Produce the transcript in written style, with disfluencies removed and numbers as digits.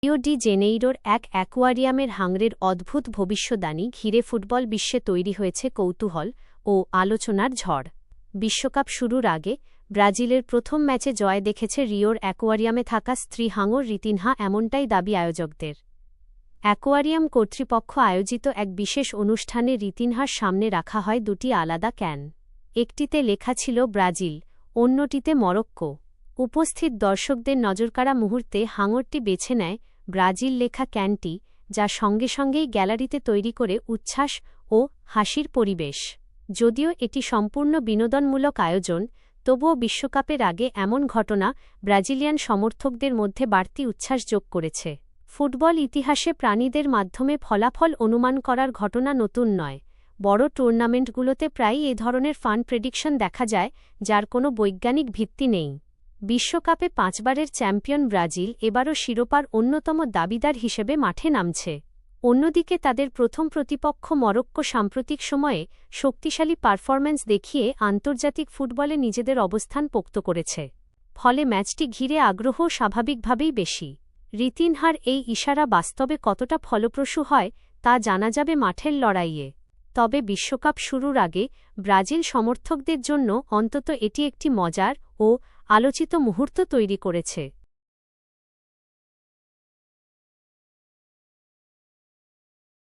Rio de জেনেইরোর এক অ্যাকোয়ারিয়ামের হাঙরের অদ্ভুত ভবিষ্যদ্বাণী ঘিরে ফুটবল বিশ্বে তৈরি হয়েছে কৌতূহল ও আলোচনার ঝড়। বিশ্বকাপ শুরুর আগে ব্রাজিলের প্রথম ম্যাচে জয় দেখেছে রিওর অ্যাকোয়ারিয়ামে থাকা স্ত্রী হাঙর রিতিনহা, এমনটাই দাবি আয়োজকদের। অ্যাকোয়ারিয়াম কর্তৃপক্ষ আয়োজিত এক বিশেষ অনুষ্ঠানে রিতিনহার সামনে রাখা হয় দুটি আলাদা ক্যান। একটিতে লেখা ছিল ব্রাজিল, অন্যটিতে মরক্কো। উপস্থিত দর্শকদের নজরকাড়া মুহূর্তে হাঙরটি বেছে নেয় ব্রাজিল লেখা ক্যানটি, যা সঙ্গে সঙ্গেই গ্যালারিতে তৈরি করে উচ্ছ্বাস ও হাসির পরিবেশ। যদিও এটি সম্পূর্ণ বিনোদনমূলক আয়োজন, তবুও বিশ্বকাপের আগে এমন ঘটনা ব্রাজিলিয়ান সমর্থকদের মধ্যে বাড়তি উচ্ছ্বাস যোগ করেছে। ফুটবল ইতিহাসে প্রাণীদের মাধ্যমে ফলাফল অনুমান করার ঘটনা নতুন নয়। বড় টুর্নামেন্টগুলোতে প্রায়ই এ ধরনের ফান প্রেডিকশন দেখা যায়, যার কোনো বৈজ্ঞানিক ভিত্তি নেই। বিশ্বকাপে 5 বারের চ্যাম্পিয়ন ব্রাজিল এবারও শিরোপার অন্যতম দাবিদার হিসেবে মাঠে নামছে। অন্যদিকে তাদের প্রথম প্রতিপক্ষ মরক্কো সাম্প্রতিক সময়ে শক্তিশালী পারফরম্যান্স দেখিয়ে আন্তর্জাতিক ফুটবলে নিজেদের অবস্থান পোক্ত করেছে। ফলে ম্যাচটি ঘিরে আগ্রহ স্বাভাবিকভাবেই বেশি। রিতিনহার এই ইশারা বাস্তবে কতটা ফলপ্রসূ হয় তা জানা যাবে মাঠের লড়াইয়ে। তবে বিশ্বকাপ শুরুর আগে ব্রাজিল সমর্থকদের জন্য অন্তত এটি একটি মজার ও আলোচিত মুহূর্ত তৈরি করেছে।